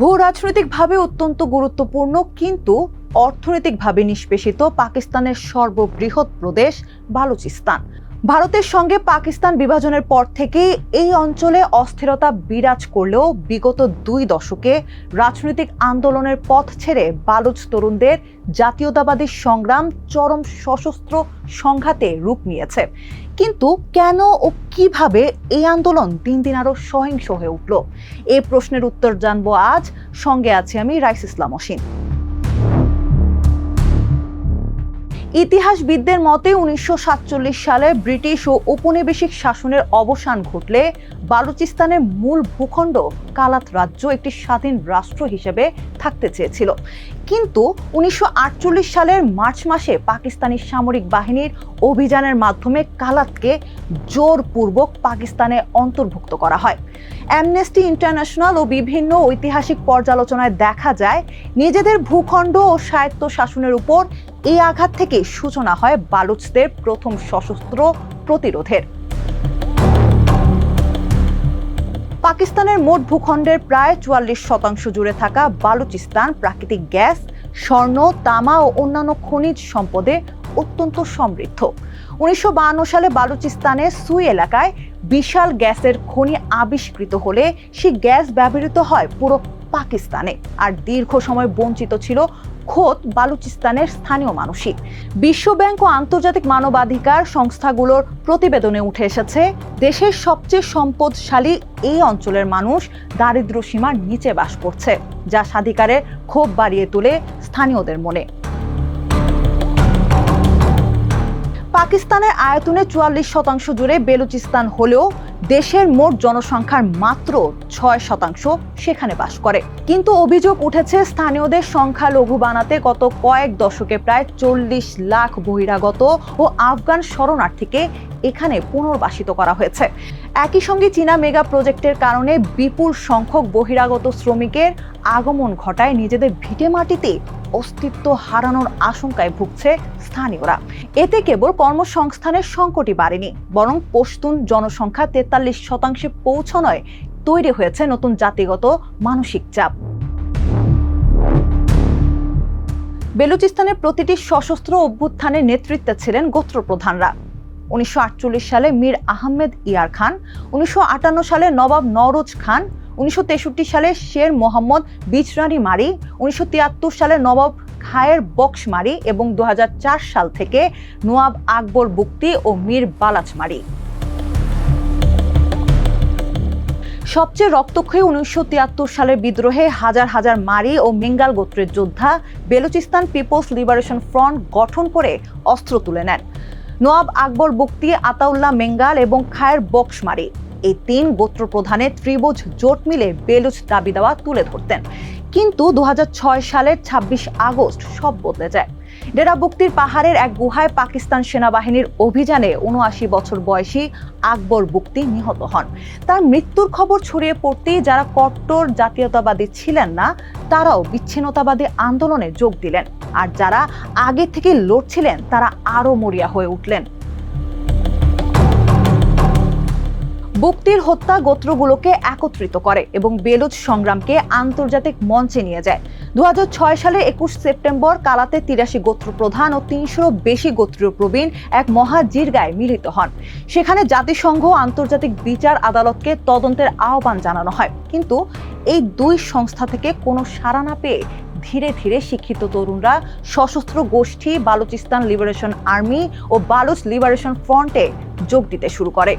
ভূ রাজনৈতিকভাবে অত্যন্ত গুরুত্বপূর্ণ কিন্তু অর্থনৈতিকভাবে নিষ্পেষিত পাকিস্তানের সর্ববৃহৎ প্রদেশ বালুচিস্তান। ভারতের সঙ্গে পাকিস্তান বিভাজনের পর থেকেই এই অঞ্চলে অস্থিরতা বিরাজ করলেও বিগত 2 দশকে রাজনৈতিক আন্দোলনের পথ ছেড়ে বালুচ তরুণদের জাতীয়তাবাদী সংগ্রাম চরম সশস্ত্র সংঘাতে রূপ নিয়েছে। কিন্তু কেন ও কিভাবে এই আন্দোলন দিন দিন আরো সহিংস হয়ে উঠল, এই প্রশ্নের উত্তর জানবো আজ। সঙ্গে আছি আমি রাইস ইসলাম অসীম। ইতিহাসবিদদের মতে 1947 সালে ব্রিটিশ ও ঔপনিবেশিক শাসনের অবসান ঘটলে বালুচিস্তানের মূল ভূখণ্ড কালাত রাজ্য একটি স্বাধীন রাষ্ট্র হিসেবে থাকতে চেয়েছিল। কিন্তু 1948 সালের মার্চ মাসে পাকিস্তানি সামরিক বাহিনীর অভিযানের মাধ্যমে কালাতকে জোরপূর্বক পাকিস্তানে অন্তর্ভুক্ত করা হয়। অ্যামনেস্টি ইন্টারন্যাশনাল ও বিভিন্ন ঐতিহাসিক পর্যালোচনায় দেখা যায়, নিজেদের ভূখণ্ড ও স্বায়ত্ত শাসনের উপর এই আঘাত থেকে সূচনা হয় বালুচদের প্রথম সশস্ত্র প্রতিরোধের। পাকিস্তানের মোট ভূখণ্ডের প্রায় 44% জুড়ে থাকা বালুচিস্তান প্রাকৃতিক গ্যাস, স্বর্ণ, তামা ও অন্যান্য খনিজ সম্পদে অত্যন্ত সমৃদ্ধ। 1952 সালে বালুচিস্তানের সুই এলাকায় বিশাল গ্যাসের খনি আবিষ্কৃত হলে সেই গ্যাস ব্যবহৃত হয় পুরো পাকিস্তানে, আর দীর্ঘ সময় বঞ্চিত ছিল খোদ বালুচিস্তানের স্থানীয় মানুষই। বিশ্বব্যাংক ও আন্তর্জাতিক মানবাধিকার সংস্থাগুলোর প্রতিবেদনে উঠে এসেছে, দেশের সবচেয়ে সম্পদশালী এই অঞ্চলের মানুষ দারিদ্র্য সীমার নিচে বাস করছে, যা স্বাধিকারের ক্ষোভ বাড়িয়ে তোলে স্থানীয়দের মনে। পাকিস্তানের আয়তনে 44% জুড়ে বেলুচিস্তান হলেও দেশের মোট জনসংখ্যার মাত্র 6% সেখানে বাস করে। কিন্তু অভিযোগ উঠেছে, স্থানীয়দের সংখ্যালঘু বানাতে গত কয়েক দশকে প্রায় 40 লাখ বহিরাগত ও আফগান শরণার্থীকে এখানে পুনর্বাসিত করা হয়েছে। একই সঙ্গে চীনা মেগা প্রজেক্টের কারণে বিপুল সংখ্যক বহিরাগত শ্রমিকের আগমন ঘটায় নিজেদের ভিটেমাটিতে অস্তিত্ব হারানোর আশঙ্কায় ভুগছে স্থানীয়রা। এতে কেবল কর্মসংস্থানের সংকটই বাড়েনি, বরং পশতুন জনসংখ্যা 43% পৌঁছানোয় তৈরি হয়েছে নতুন জাতিগত মানসিক চাপ। বেলুচিস্তানের প্রতিটি সশস্ত্র অভ্যুত্থানের নেতৃত্বে ছিলেন গোত্রপ্রধানরা। 1948 সালে মীর আহমেদ ইয়ার খান, 1958 সালে নবাব নওরোজ খান, 1963 সালে শের মোহাম্মদ বিজরানি মারি, 1973 সালে নবাব খায়ের বক্স মারি এবং 2004 সাল থেকে নওয়াব আকবর বুকতি ও মীর বালাচ মারি। সবচেয়ে রক্তক্ষয়ী 1973 সালের বিদ্রোহে হাজার হাজার মারি ও মেঙ্গাল গোত্রের যোদ্ধা বেলুচিস্তান পিপলস লিবারেশন ফ্রন্ট গঠন করে অস্ত্র তুলে নেন। নওয়াব আকবর বুকতি, আতাউল্লাহ মেঙ্গাল এবং খায়ের বক্স মারি, এই 3 গোত্র প্রধানের ত্রিভুজ জোট মিলে বেলুচ দাবি দেওয়া তুলে ধরতেন। কিন্তু 2006 সালের 26 আগস্ট সব বদলে যায়। ডেরা বুকতির পাহাড়ের এক গুহায় পাকিস্তান সেনাবাহিনীর অভিযানে 79 বছর বয়সী আকবর বুকতি নিহত হন। তার মৃত্যুর খবর ছড়িয়ে পড়তেই যারা কট্টর জাতীয়তাবাদী ছিলেন না, তারাও বিচ্ছিন্নতাবাদী আন্দোলনে যোগ দিলেন, আর যারা আগে থেকে লড়ছিলেন তারা আরো মরিয়া হয়ে উঠলেন। বুকতির হত্যা গোত্রগুলোকে একত্রিত করে এবং বেলুচ সংগ্রামকে আন্তর্জাতিক মঞ্চে নিয়ে যায়। 2006 সালে 21 সেপ্টেম্বর কালাতে 83 গোত্র প্রধান ও 300-এরও বেশি গোত্রীয় প্রবীণ এক মহা জিরগায় মিলিত হন। সেখানে জাতিসংঘ আন্তর্জাতিক বিচার আদালতকে তদন্তের আহ্বান জানানো হয়, কিন্তু এই 2 সংস্থা থেকে কোনো সাড়া না পেয়ে ধীরে ধীরে শিক্ষিত তরুণরা সশস্ত্র গোষ্ঠী বালুচিস্তান লিবারেশন আর্মি ও বালুচ লিবারেশন ফ্রন্টে যোগ দিতে শুরু করে।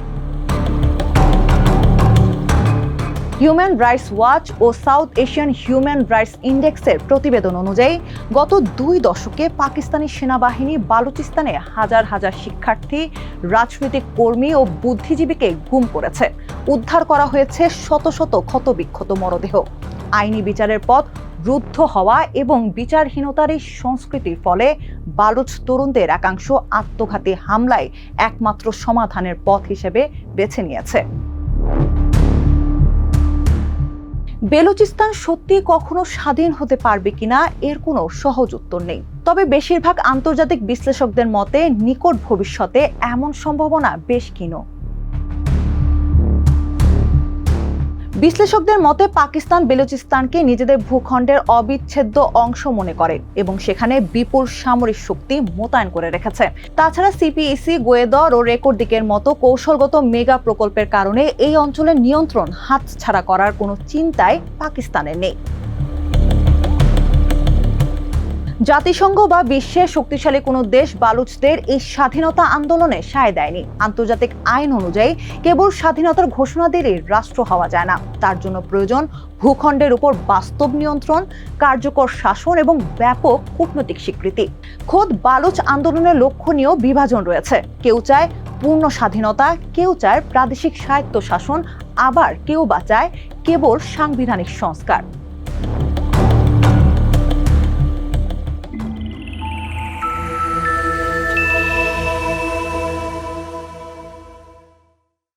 হিউম্যান রাইটস ওয়াচ ও সাউথ এশিয়ান হিউম্যান রাইটস ইন্ডেক্সের প্রতিবেদন অনুযায়ী গত 2 দশকে পাকিস্তানি সেনাবাহিনী বালুচিস্তানে হাজার হাজার শিক্ষার্থী, রাজনৈতিক কর্মী ও বুদ্ধিজীবীকে গুম করেছে। উদ্ধার করা হয়েছে শত শত ক্ষতবিক্ষত মরদেহ। আইনি বিচারের পথ রুদ্ধ হওয়া এবং বিচারহীনতার এই সংস্কৃতির ফলে বালুচ তরুণদের একাংশ আত্মঘাতী হামলায় একমাত্র সমাধানের পথ হিসেবে বেছে নিয়েছে। বেলুচিস্তান সত্যি কখনো স্বাধীন হতে পারবে কিনা এর কোনো সহজ উত্তর নেই, তবে বেশিরভাগ আন্তর্জাতিক বিশ্লেষকদের মতে নিকট ভবিষ্যতে এমন সম্ভাবনা বেশ ক্ষীণ। বিশ্লেষকদের মতে পাকিস্তান বেলুচিস্তানকে নিজেদের ভূখণ্ডের অবিচ্ছেদ্য অংশ মনে করে এবং সেখানে বিপুল সামরিক শক্তি মোতায়েন করে রেখেছে। তাছাড়া সিপিইসি, গোয়েদর ও রেকর্ড দিকের মতো কৌশলগত মেগা প্রকল্পের কারণে এই অঞ্চলের নিয়ন্ত্রণ হাতছাড়া করার কোনো চিন্তাই পাকিস্তানের নেই। জাতিসংঘ বা বিশ্বের শক্তিশালী কোনো দেশ বালুচদের এই স্বাধীনতা আন্দোলনে সায় দেয়নি। আন্তর্জাতিক আইন অনুযায়ী কেবল স্বাধীনতার ঘোষণা দিলেই রাষ্ট্র হওয়া যায় না, তার জন্য প্রয়োজন ভূখণ্ডের উপর বাস্তব নিয়ন্ত্রণ, কার্যকর শাসন এবং ব্যাপক কূটনৈতিক স্বীকৃতি। খোদ বালুচ আন্দোলনের লক্ষ্য নিয়েও বিভাজন রয়েছে। কেউ চায় পূর্ণ স্বাধীনতা, কেউ চায় প্রাদেশিক স্বায়ত্তশাসন, আবার কেউ বা চায় কেবল সাংবিধানিক সংস্কার।